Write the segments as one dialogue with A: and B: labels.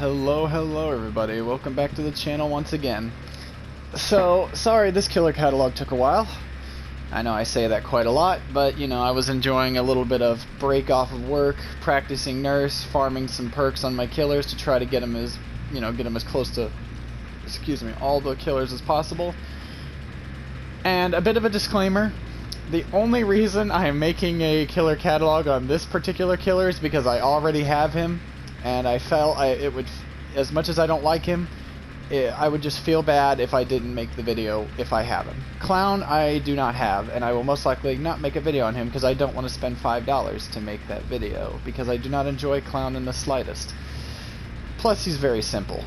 A: Hello everybody, welcome back to the channel once again. So, sorry this killer catalog took a while. I know I say that quite a lot, but you know, I was enjoying a little bit of break off of work, practicing nurse, farming some perks on my killers to try to get them as, get them as close to, all the killers as possible. And a bit of a disclaimer, the only reason I am making a killer catalog on this particular killer is because I already have him. And I felt it would, as much as I don't like him, I would just feel bad if I didn't make the video if I have him. Clown, I do not have, and I will most likely not make a video on him because I don't want to spend $5 to make that video, because I do not enjoy Clown in the slightest. Plus, he's very simple.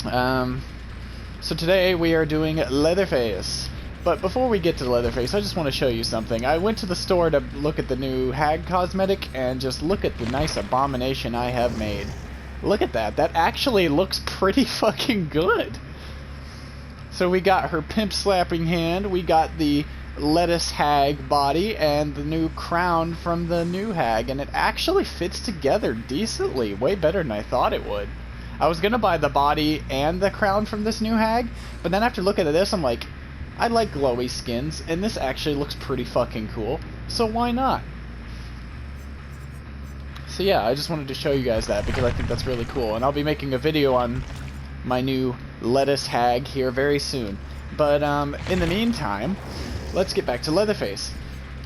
A: So today we are doing Leatherface. But before we get to Leatherface, I just want to show you something. I went to the store to look at the new Hag cosmetic, and just look at the nice abomination I have made. Look at that. That actually looks pretty fucking good. So we got her pimp slapping hand, we got the lettuce hag body, and the new crown from the new hag, and it actually fits together decently. Way better than I thought it would. I was gonna buy the body and the crown from this new hag, but then after looking at this, I'm like, I like glowy skins, and this actually looks pretty fucking cool, so why not? So yeah, I just wanted to show you guys that, because I think that's really cool, and I'll be making a video on my new lettuce hag here very soon. But in the meantime, let's get back to Leatherface.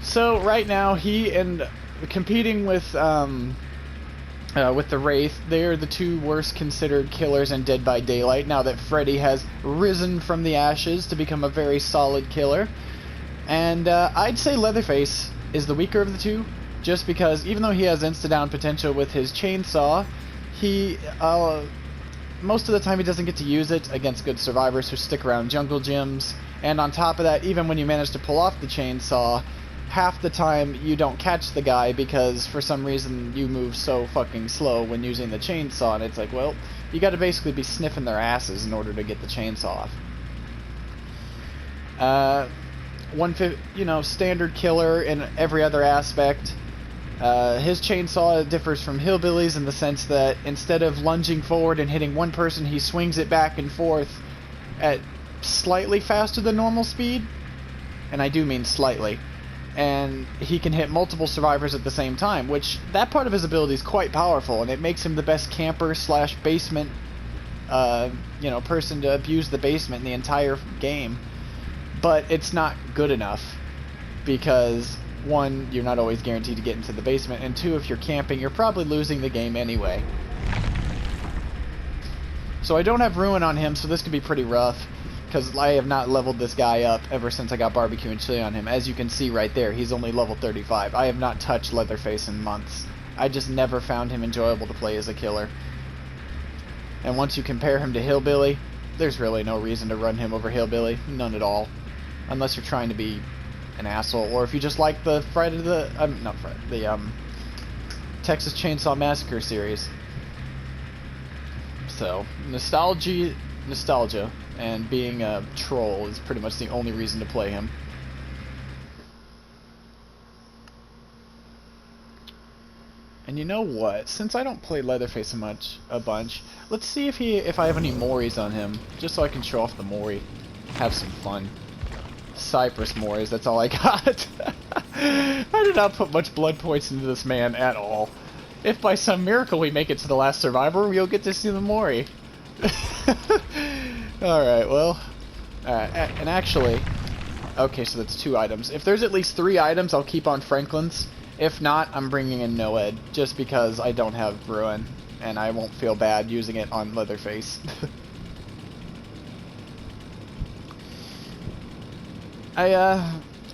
A: So right now, he and competing with the Wraith, they are the two worst considered killers in Dead by Daylight, now that Freddy has risen from the ashes to become a very solid killer. And I'd say Leatherface is the weaker of the two, just because even though he has insta-down potential with his chainsaw, he, most of the time he doesn't get to use it against good survivors who stick around jungle gyms, and on top of that, even when you manage to pull off the chainsaw, half the time you don't catch the guy because for some reason you move so fucking slow when using the chainsaw, and it's like, well, you gotta basically be sniffing their asses in order to get the chainsaw off. Standard killer in every other aspect. His chainsaw differs from hillbillies in the sense that instead of lunging forward and hitting one person, he swings it back and forth at slightly faster than normal speed, and I do mean slightly. And he can hit multiple survivors at the same time, which that part of his ability is quite powerful, and it makes him the best camper slash basement person to abuse the basement in the entire game. But it's not good enough, because one, you're not always guaranteed to get into the basement, and two, if you're camping, you're probably losing the game anyway. So I don't have Ruin on him, so this could be pretty rough, because I have not leveled this guy up ever since I got barbecue and chili on him. As you can see right there, he's only level 35. I have not touched Leatherface in months. I just never found him enjoyable to play as a killer. And once you compare him to Hillbilly, there's really no reason to run him over Hillbilly. None at all. Unless you're trying to be an asshole, or if you just like the Texas Chainsaw Massacre series. So, nostalgia, and being a troll is pretty much the only reason to play him. And you know what? Since I don't play Leatherface a bunch, let's see if I have any Moris on him, just so I can show off the Mori, have some fun. Cypress Moris, that's all I got. I did not put much blood points into this man at all. If by some miracle we make it to the last survivor, you'll get to see the Mori. Alright, well, and actually, okay, so that's 2 items. If there's at least 3 items, I'll keep on Franklin's. If not, I'm bringing in Noed, just because I don't have Ruin, and I won't feel bad using it on Leatherface. I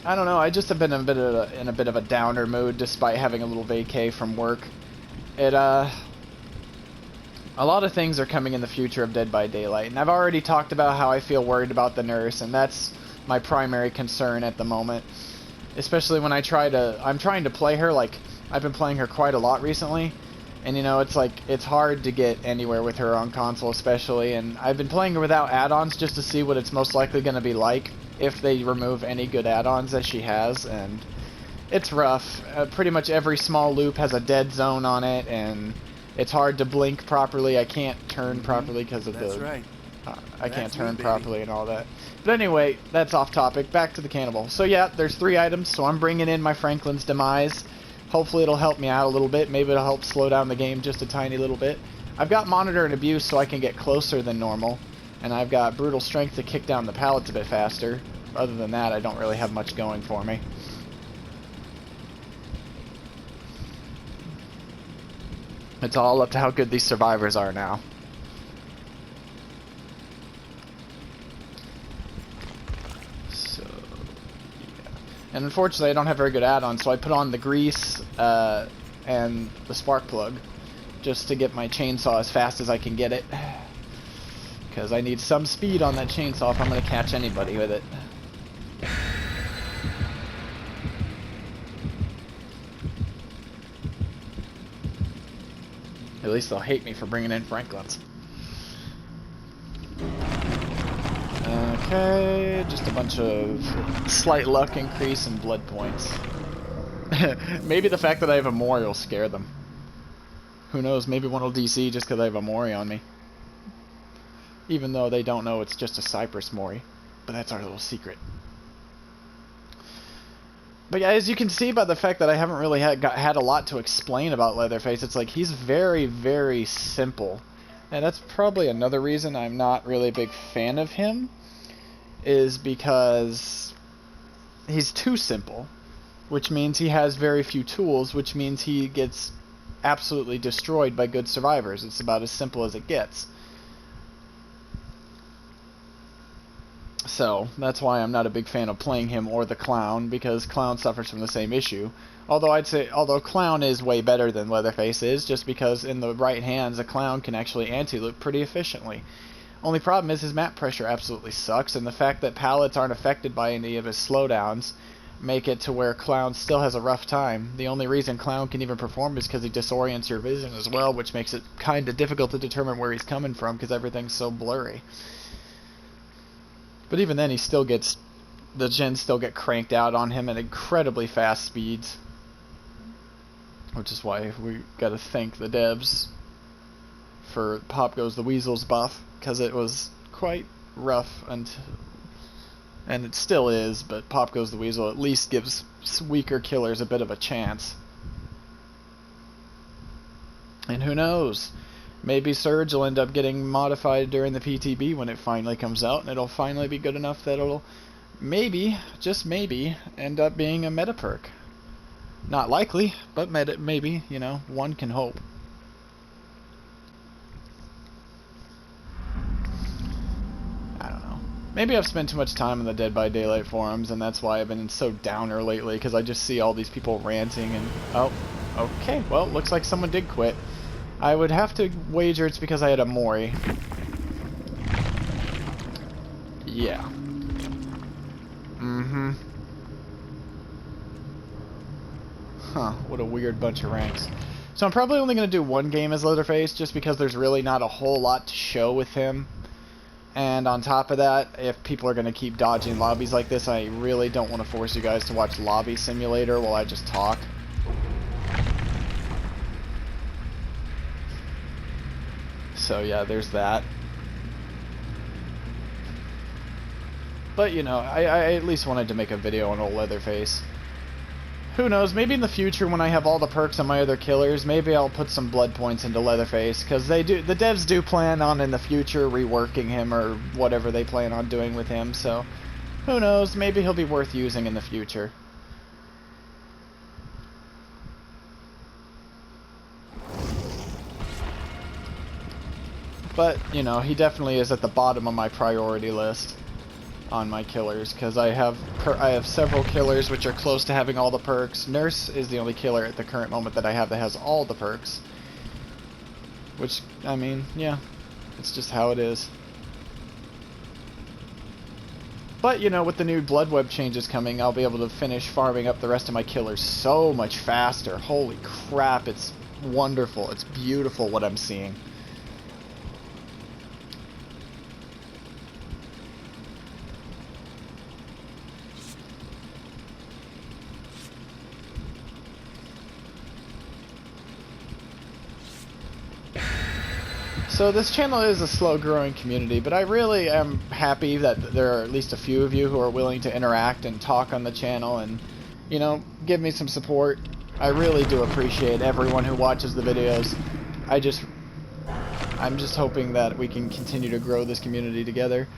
A: don't know, I just have been in a bit of a downer mood, despite having a little vacay from work. A lot of things are coming in the future of Dead by Daylight, and I've already talked about how I feel worried about the nurse, and that's my primary concern at the moment. Especially when I'm trying to play her, like, I've been playing her quite a lot recently, and it's hard to get anywhere with her on console especially, and I've been playing her without add-ons just to see what it's most likely going to be like if they remove any good add-ons that she has, and it's rough. Pretty much every small loop has a dead zone on it, and It's hard to blink properly. I can't turn properly because of
B: That's right.
A: I can't
B: That's
A: turn
B: me,
A: properly and all that. But anyway, that's off topic. Back to the cannibal. So yeah, there's 3 items, so I'm bringing in my Franklin's Demise. Hopefully it'll help me out a little bit. Maybe it'll help slow down the game just a tiny little bit. I've got Monitor and Abuse so I can get closer than normal. And I've got Brutal Strength to kick down the pallets a bit faster. Other than that, I don't really have much going for me. It's all up to how good these survivors are now. So, yeah. And unfortunately, I don't have very good add-ons, so I put on the grease and the spark plug just to get my chainsaw as fast as I can get it. Because I need some speed on that chainsaw if I'm going to catch anybody with it. At least they'll hate me for bringing in Franklin's. Okay, just a bunch of slight luck increase and blood points. Maybe the fact that I have a Mori will scare them. Who knows, maybe one will DC just because I have a Mori on me. Even though they don't know it's just a Cypress Mori. But that's our little secret. But yeah, as you can see by the fact that I haven't really had a lot to explain about Leatherface, it's like he's very, very simple. And that's probably another reason I'm not really a big fan of him, is because he's too simple, which means he has very few tools, which means he gets absolutely destroyed by good survivors. It's about as simple as it gets. So, that's why I'm not a big fan of playing him or the Clown, because Clown suffers from the same issue. Although Clown is way better than Leatherface is, just because in the right hands, a Clown can actually anti-loop pretty efficiently. Only problem is his map pressure absolutely sucks, and the fact that pallets aren't affected by any of his slowdowns make it to where Clown still has a rough time. The only reason Clown can even perform is because he disorients your vision as well, which makes it kind of difficult to determine where he's coming from, because everything's so blurry. But even then, he still gets, the gens still get cranked out on him at incredibly fast speeds. Which is why we gotta thank the devs for Pop Goes the Weasel's buff, because it was quite rough, and it still is, but Pop Goes the Weasel at least gives weaker killers a bit of a chance. And who knows? Maybe Surge will end up getting modified during the PTB when it finally comes out, and it'll finally be good enough that it'll maybe, just maybe, end up being a meta perk. Not likely, but maybe, you know, one can hope. I don't know. Maybe I've spent too much time on the Dead by Daylight forums, and that's why I've been so downer lately, because I just see all these people ranting and... Oh, okay, well, looks like someone did quit. I would have to wager it's because I had a Mori. Yeah. Mm-hmm. Huh, what a weird bunch of ranks. So I'm probably only going to do one game as Leatherface, just because there's really not a whole lot to show with him. And on top of that, if people are going to keep dodging lobbies like this, I really don't want to force you guys to watch Lobby Simulator while I just talk. So yeah, there's that. But you know, I at least wanted to make a video on old Leatherface. Who knows, maybe in the future when I have all the perks on my other killers, maybe I'll put some blood points into Leatherface, because the devs do plan on in the future reworking him or whatever they plan on doing with him, so who knows, maybe he'll be worth using in the future. But, you know, he definitely is at the bottom of my priority list on my killers, because I have several killers which are close to having all the perks. Nurse is the only killer at the current moment that I have that has all the perks. Which, I mean, yeah, it's just how it is. But, you know, with the new Blood Web changes coming, I'll be able to finish farming up the rest of my killers so much faster. Holy crap, it's wonderful. It's beautiful what I'm seeing. So this channel is a slow-growing community, but I really am happy that there are at least a few of you who are willing to interact and talk on the channel and, you know, give me some support. I really do appreciate everyone who watches the videos. I'm just hoping that we can continue to grow this community together.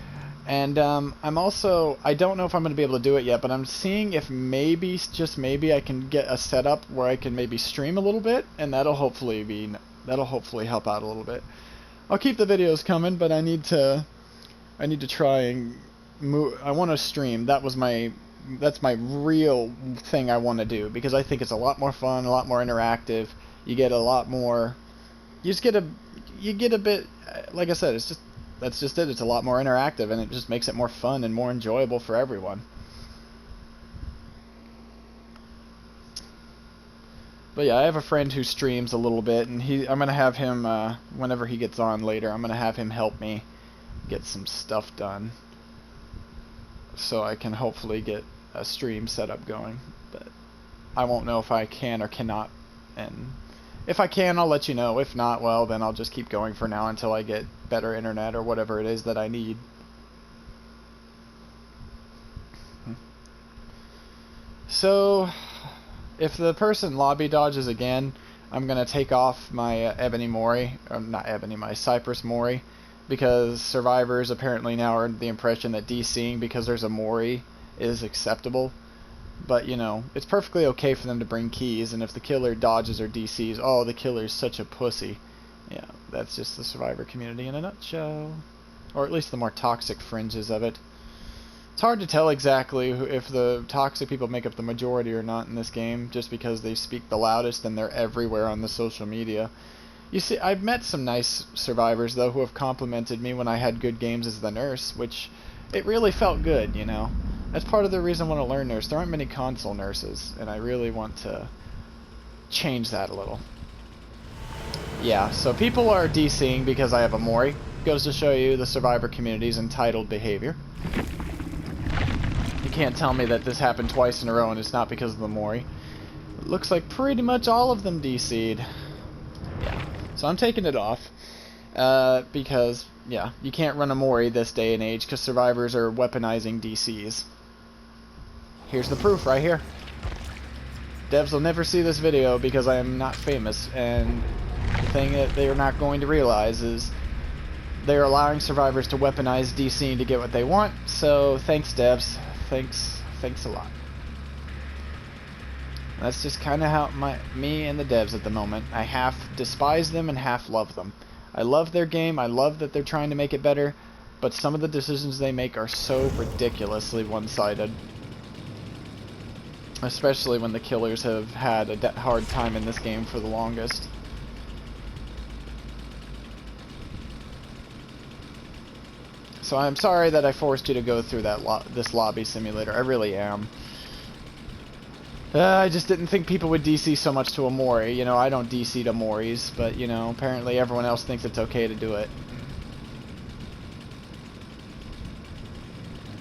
A: And I'm also, I don't know if I'm going to be able to do it yet, but I'm seeing if maybe, just maybe, I can get a setup where I can maybe stream a little bit, and that'll hopefully help out a little bit. I'll keep the videos coming, but I need to try and move. I want to stream. That's my real thing I want to do, because I think it's a lot more fun, a lot more interactive. You get a lot more. You get a bit. Like I said, that's just it. It's a lot more interactive, and it just makes it more fun and more enjoyable for everyone. But yeah, I have a friend who streams a little bit, and I'm gonna have him whenever he gets on later. I'm gonna have him help me get some stuff done, so I can hopefully get a stream set up going. But I won't know if I can or cannot, and if I can, I'll let you know. If not, well, then I'll just keep going for now until I get better internet or whatever it is that I need. So, if the person lobby dodges again, I'm going to take off my Ebony Mori, or not Ebony, my Cypress Mori, because survivors apparently now are under the impression that DCing because there's a Mori is acceptable. But, you know, it's perfectly okay for them to bring keys, and if the killer dodges or DCs, oh, the killer's such a pussy. Yeah, that's just the survivor community in a nutshell. Or at least the more toxic fringes of it. It's hard to tell exactly if the toxic people make up the majority or not in this game, just because they speak the loudest and they're everywhere on the social media. You see, I've met some nice survivors, though, who have complimented me when I had good games as the nurse, which it really felt good, you know. That's part of the reason I want to learn nurse. There aren't many console nurses, and I really want to change that a little. Yeah, so people are DCing because I have a Mori. Goes to show you the survivor community's entitled behavior. You can't tell me that this happened twice in a row and it's not because of the Mori. It looks like pretty much all of them DC'd. Yeah, so I'm taking it off. Because, yeah, you can't run a Mori this day and age because survivors are weaponizing DCs. Here's the proof right here. Devs will never see this video because I am not famous, and the thing that they are not going to realize is they're allowing survivors to weaponize DCing to get what they want, so thanks devs. Thanks a lot. That's just kind of how me and the devs at the moment. I half despise them and half love them. I love their game, I love that they're trying to make it better, but some of the decisions they make are so ridiculously one-sided. Especially when the killers have had a hard time in this game for the longest. So I'm sorry that I forced you to go through this lobby simulator. I really am. I just didn't think people would DC so much to a Mori. You know, I don't DC to Moris, but, you know, apparently everyone else thinks it's okay to do it.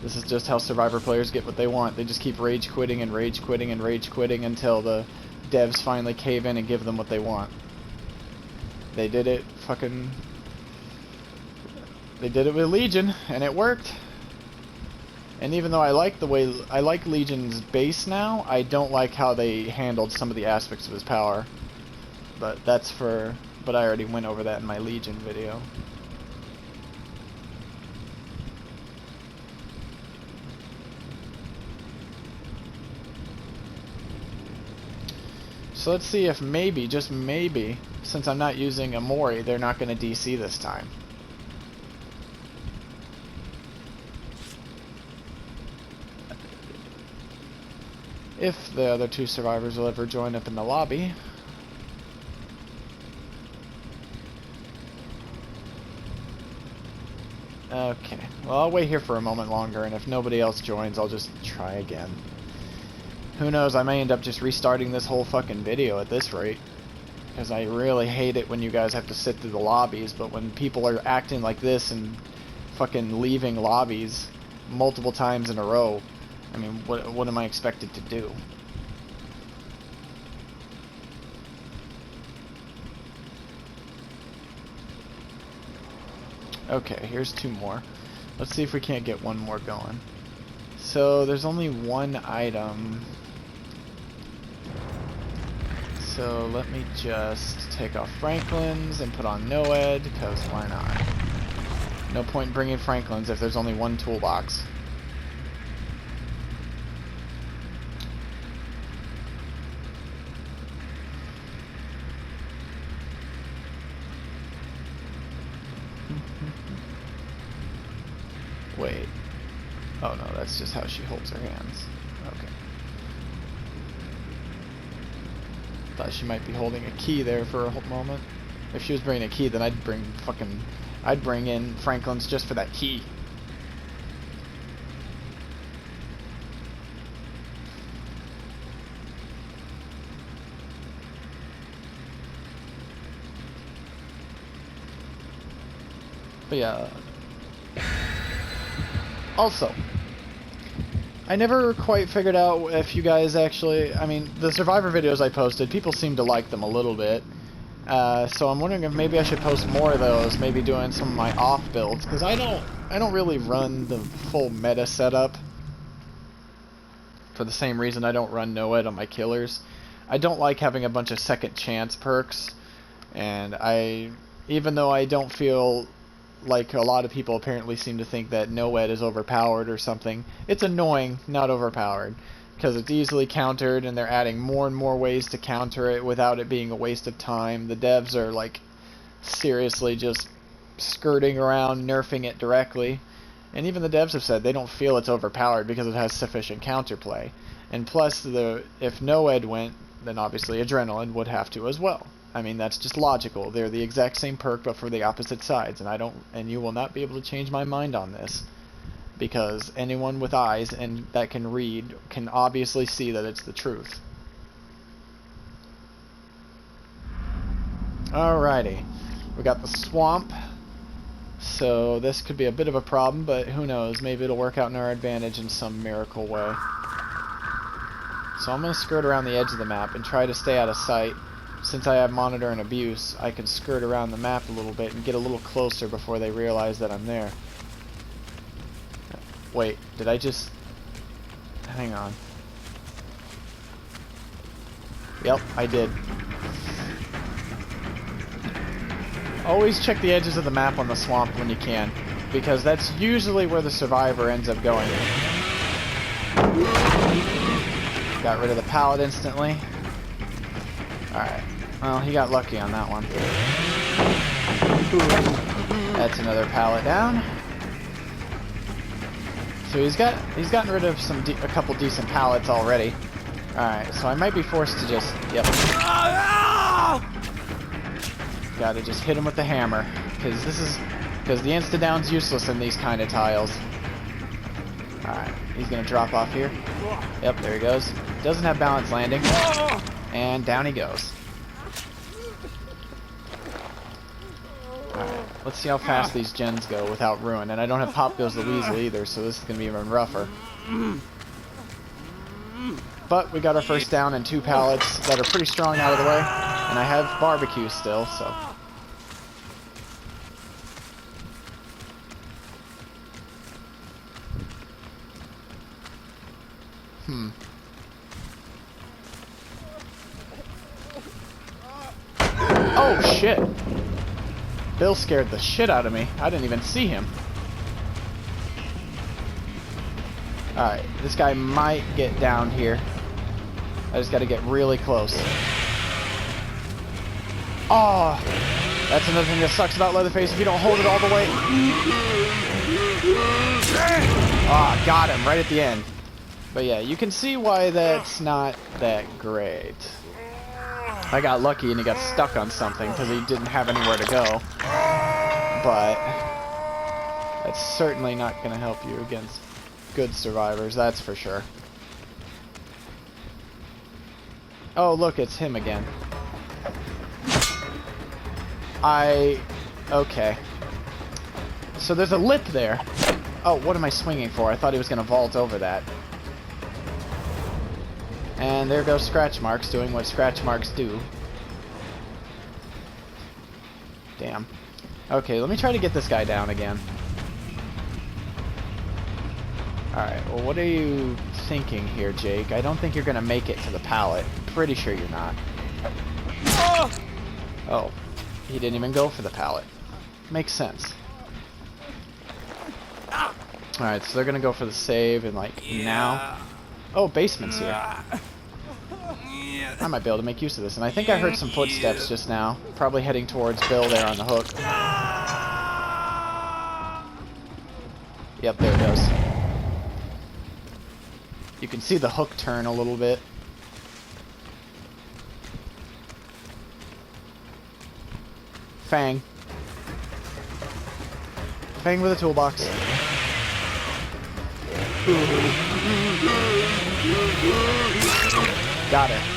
A: This is just how Survivor players get what they want. They just keep rage quitting and rage quitting and rage quitting until the devs finally cave in and give them what they want. They did it They did it with Legion, and it worked. And even though I like Legion's base now, I don't like how they handled some of the aspects of his power. But but I already went over that in my Legion video. So let's see if maybe, just maybe, since I'm not using a Mori, they're not going to DC this time. If the other two survivors will ever join up in the lobby. Okay, well, I'll wait here for a moment longer, and if nobody else joins, I'll just try again. Who knows, I may end up just restarting this whole fucking video at this rate. Because I really hate it when you guys have to sit through the lobbies, but when people are acting like this and fucking leaving lobbies multiple times in a row, I mean, what am I expected to do? Okay, here's 2 more. Let's see if we can't get 1 more going. So there's only 1 item. So let me just take off Franklin's and put on Noed, because why not? No point in bringing Franklin's if there's only 1 toolbox. Wait. Oh no, that's just how she holds her hands. Okay. Thought she might be holding a key there for a moment. If she was bringing a key, then I'd bring in Franklin's just for that key. But yeah. Also, I never quite figured out if you guys actually, I mean, the Survivor videos I posted, people seem to like them a little bit. So I'm wondering if maybe I should post more of those, maybe doing some of my off builds, because I don't really run the full meta setup. For the same reason I don't run Noed on my killers. I don't like having a bunch of second chance perks, and even though I don't feel like a lot of people apparently seem to think that Noed is overpowered or something, it's annoying, not overpowered, because it's easily countered and they're adding more and more ways to counter it without it being a waste of time. The devs are like seriously just skirting around nerfing it directly, and even the devs have said they don't feel it's overpowered because it has sufficient counterplay. And plus, if Noed went, then obviously Adrenaline would have to as well. I mean, that's just logical. They're the exact same perk, but for the opposite sides, and you will not be able to change my mind on this, because anyone with eyes and that can read can obviously see that it's the truth. Alrighty, we got the swamp, so this could be a bit of a problem, but who knows? Maybe it'll work out in our advantage in some miracle way. So I'm going to skirt around the edge of the map and try to stay out of sight. Since I have monitor and abuse, I can skirt around the map a little bit and get a little closer before they realize that I'm there. Wait, did I just... Hang on. Yep, I did. Always check the edges of the map on the swamp when you can, because that's usually where the survivor ends up going. Got rid of the pallet instantly. Alright, well, he got lucky on that one. That's another pallet down. So he's gotten rid of a couple decent pallets already. Alright, so I might be forced to just, yep. Gotta just hit him with the hammer, because the insta-down's useless in these kind of tiles. Alright, he's gonna drop off here. Yep, there he goes. Doesn't have balance landing. And down he goes. Alright, let's see how fast these gens go without ruin. And I don't have Pop Goes the Weasel either, so this is going to be even rougher. But we got our first down and 2 pallets that are pretty strong out of the way. And I have barbecue still, so... Oh, shit. Bill scared the shit out of me. I didn't even see him. Alright, this guy might get down here. I just gotta get really close. Oh, that's another thing that sucks about Leatherface. If you don't hold it all the way... Ah, got him right at the end. But yeah, you can see why that's not that great. I got lucky and he got stuck on something because he didn't have anywhere to go. But that's certainly not going to help you against good survivors, that's for sure. Oh, look, it's him again. Okay. So there's a lip there. Oh, what am I swinging for? I thought he was going to vault over that. And there goes Scratch Marks doing what Scratch Marks do. Damn. Okay, let me try to get this guy down again. Alright, well, what are you thinking here, Jake? I don't think you're gonna make it to the pallet. Pretty sure you're not. Oh, he didn't even go for the pallet. Makes sense. Alright, so they're gonna go for the save and, like, now. Oh, basement's here. I might be able to make use of this. And I think I heard some footsteps just now. Probably heading towards Bill there on the hook. Yep, there it goes. You can see the hook turn a little bit. Fang. Fang with a toolbox. Got her.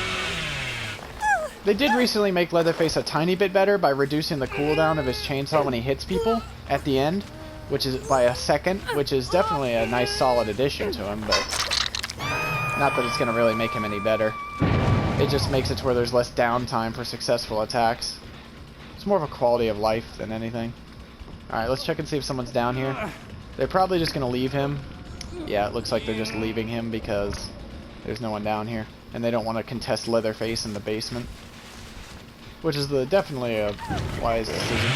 A: They did recently make Leatherface a tiny bit better by reducing the cooldown of his chainsaw when he hits people at the end, which is by a second, which is definitely a nice solid addition to him, but not that it's going to really make him any better. It just makes it to where there's less downtime for successful attacks. It's more of a quality of life than anything. Alright, let's check and see if someone's down here. They're probably just going to leave him. Yeah, it looks like they're just leaving him because there's no one down here. And they don't want to contest Leatherface in the basement. Which is definitely a wise decision.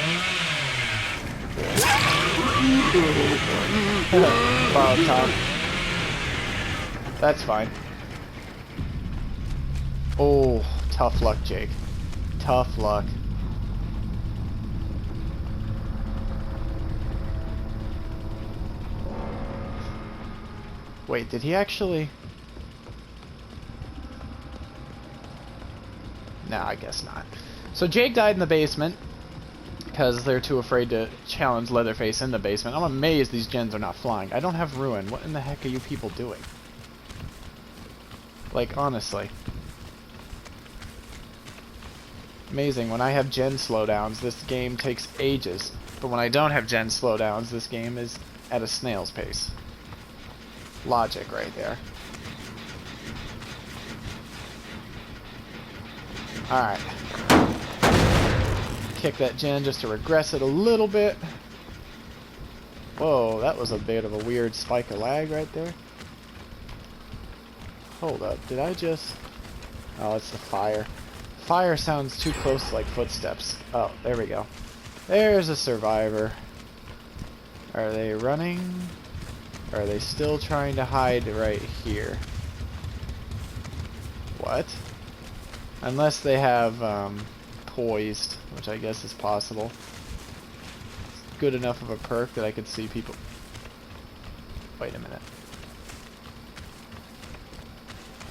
A: Borrowed top. That's fine. Oh, tough luck, Jake. Tough luck. Wait, did he actually... No, I guess not. So Jake died in the basement because they're too afraid to challenge Leatherface in the basement. I'm amazed these gens are not flying. I don't have Ruin. What in the heck are you people doing? Like, honestly. Amazing. When I have gen slowdowns, this game takes ages. But when I don't have gen slowdowns, this game is at a snail's pace. Logic right there. Alright. Kick that gen just to regress it a little bit. Whoa, that was a bit of a weird spike of lag right there. Hold up, did I just... Oh, it's the fire. Fire sounds too close to like footsteps. Oh, there we go. There's a survivor. Are they running? Or are they still trying to hide right here? What? Unless they have poised, which I guess is possible. It's good enough of a perk that I could see people... Wait a minute.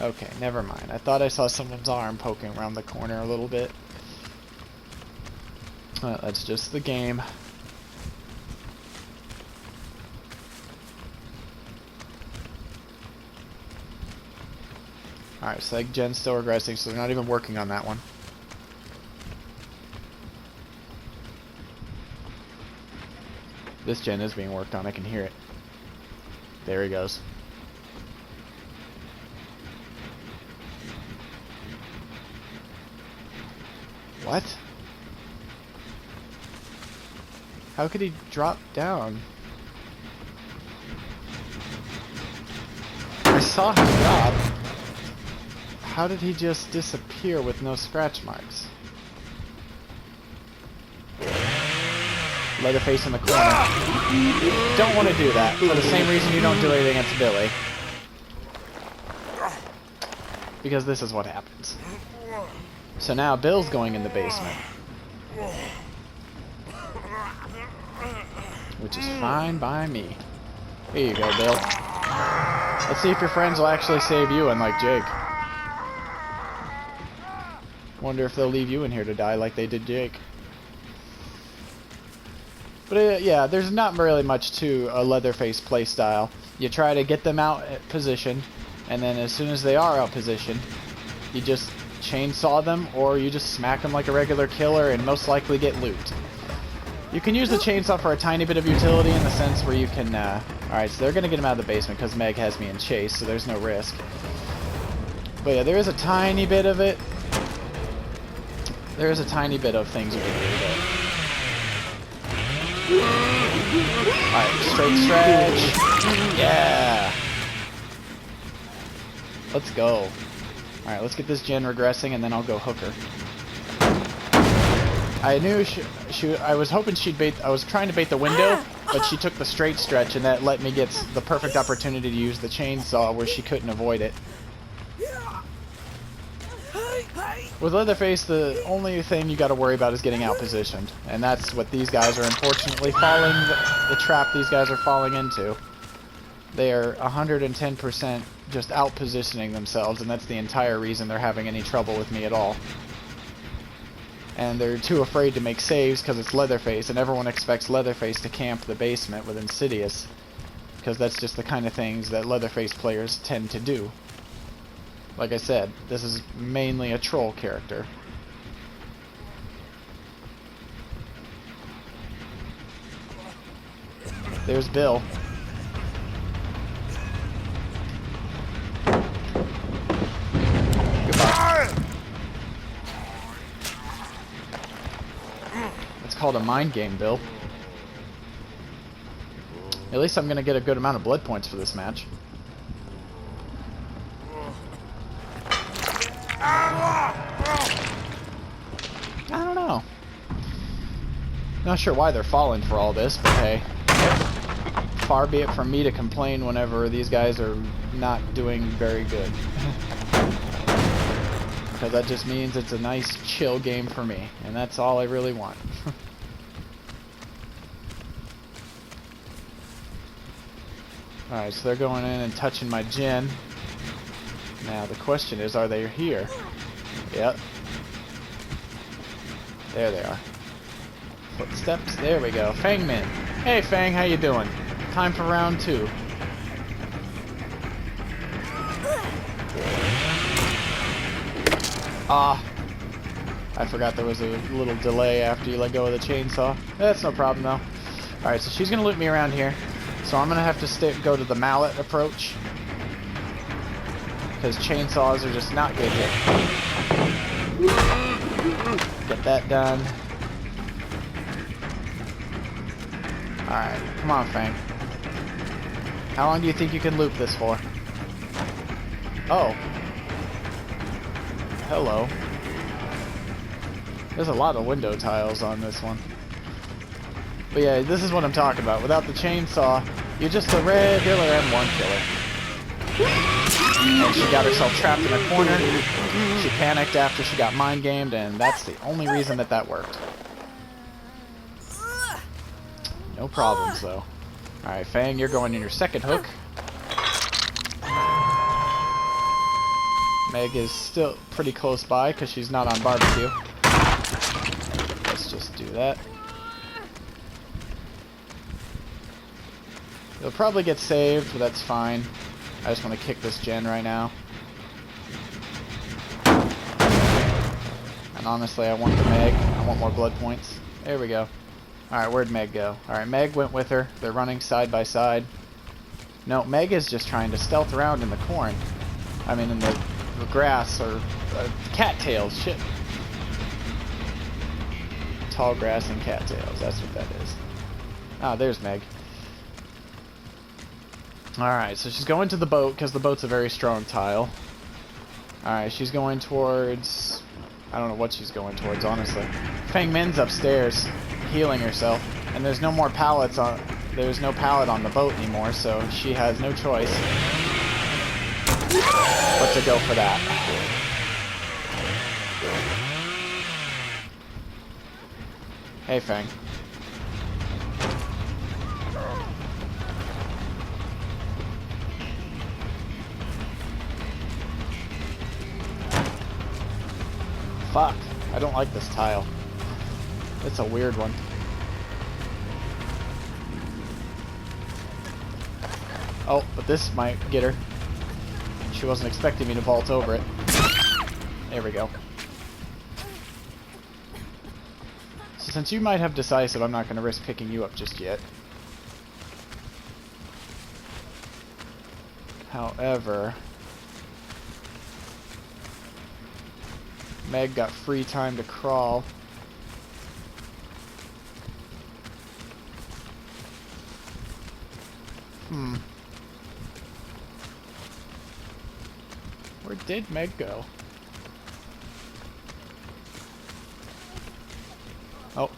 A: Okay, never mind. I thought I saw someone's arm poking around the corner a little bit. That's just the game. Alright, so like gen's still regressing, so they're not even working on that one. This gen is being worked on, I can hear it. There he goes. What? How could he drop down? I saw him drop. How did he just disappear with no scratch marks? Leatherface in the corner. Don't want to do that, for the same reason you don't do anything against Billy. Because this is what happens. So now Bill's going in the basement. Which is fine by me. Here you go, Bill. Let's see if your friends will actually save you, unlike Jake. Wonder if they'll leave you in here to die like they did Jake. But yeah, there's not really much to a Leatherface playstyle. You try to get them out at position, and then as soon as they are out position, you just chainsaw them, or you just smack them like a regular killer and most likely get loot. You can use the chainsaw for a tiny bit of utility in the sense where you can... Alright, so they're going to get him out of the basement because Meg has me in chase, so there's no risk. But yeah, there is a tiny bit of it. There is a tiny bit of things you can do, but... Alright, straight stretch. Yeah. Let's go. Alright, let's get this gen regressing and then I'll go hooker. I knew I was hoping she'd bait, I was trying to bait the window, but she took the straight stretch and that let me get the perfect opportunity to use the chainsaw where she couldn't avoid it. With Leatherface, the only thing you gotta worry about is getting out-positioned. And that's what these guys are unfortunately falling, the trap these guys are falling into. They are 110% just out-positioning themselves, and that's the entire reason they're having any trouble with me at all. And they're too afraid to make saves because it's Leatherface, and everyone expects Leatherface to camp the basement with Insidious. Because that's just the kind of things that Leatherface players tend to do. Like I said, this is mainly a troll character. There's Bill. Goodbye. It's called a mind game, Bill. At least I'm gonna get a good amount of blood points for this match. I don't know. Not sure why they're falling for all this, but hey. Far be it from me to complain whenever these guys are not doing very good. Because that just means it's a nice, chill game for me. And that's all I really want. Alright, so they're going in and touching my gin. Now the question is, are they here? Yep. There they are. Footsteps, there we go. Fangman. Hey Fang, how you doing? Time for round 2. Ah. I forgot there was a little delay after you let go of the chainsaw. That's no problem though. Alright, so she's gonna loop me around here. So I'm gonna have to go to the mallet approach. Because chainsaws are just not good here. Get that done. Alright, come on, Fang. How long do you think you can loop this for? Oh. Hello. There's a lot of window tiles on this one. But yeah, this is what I'm talking about. Without the chainsaw, you're just a regular M1 killer. And she got herself trapped in a corner. She panicked after she got mind gamed, and that's the only reason that that worked. No problems, though. Alright, Fang, you're going in your second hook. Meg is still pretty close by because she's not on barbecue. Let's just do that. It'll probably get saved, but that's fine. I just want to kick this gen right now. And honestly, I want the Meg. I want more blood points. There we go. Alright, where'd Meg go? Alright, Meg went with her. They're running side by side. No, Meg is just trying to stealth around in the corn. I mean, in the grass, or cattails. Shit. Tall grass and cattails. That's what that is. Ah, there's Meg. Alright, so she's going to the boat, because the boat's a very strong tile. Alright, she's going towards... I don't know what she's going towards, honestly. Fang Min's upstairs, healing herself. And there's no more pallets on... There's no pallet on the boat anymore, so she has no choice but to go for that. Hey, Fang. Fuck. I don't like this tile. It's a weird one. Oh, but this might get her. She wasn't expecting me to vault over it. There we go. So since you might have decisive, I'm not going to risk picking you up just yet. However... Meg got free time to crawl. Where did Meg go? Oh.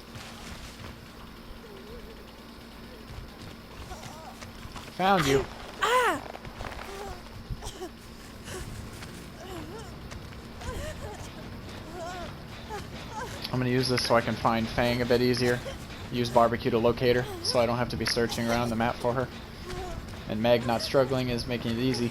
A: Found you. I'm gonna use this so I can find Fang a bit easier. Use barbecue to locate her, so I don't have to be searching around the map for her. And Meg not struggling is making it easy.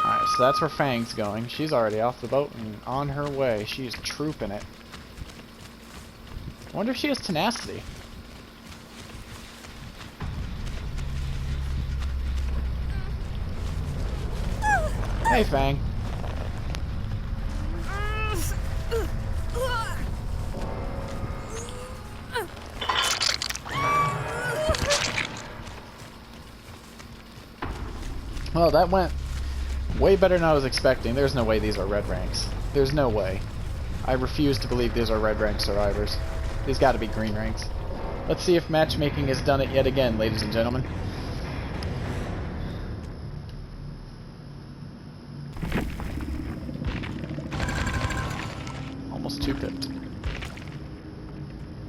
A: Alright, so that's where Fang's going. She's already off the boat and on her way. She's trooping it. I wonder if she has tenacity. Hey, Fang. Well, that went way better than I was expecting. There's no way these are red ranks. There's no way. I refuse to believe these are red rank survivors. These got to be green ranks. Let's see if matchmaking has done it yet again, ladies and gentlemen. Almost 2-pipped.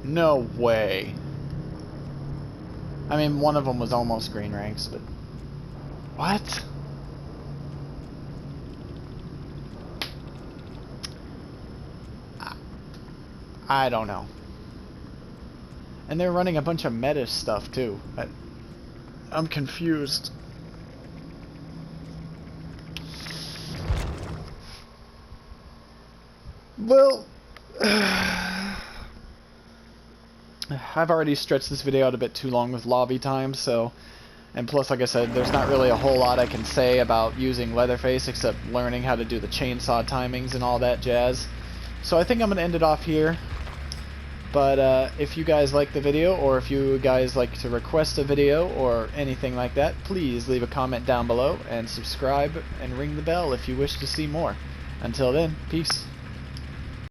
A: No way. I mean, one of them was almost green ranks, but... What? I don't know. And they're running a bunch of meta stuff, too. I'm confused. Well... I've already stretched this video out a bit too long with lobby time, so... And plus, like I said, there's not really a whole lot I can say about using Leatherface except learning how to do the chainsaw timings and all that jazz. So I think I'm going to end it off here. But if you guys like the video, or if you guys like to request a video or anything like that, please leave a comment down below and subscribe and ring the bell if you wish to see more. Until then, peace.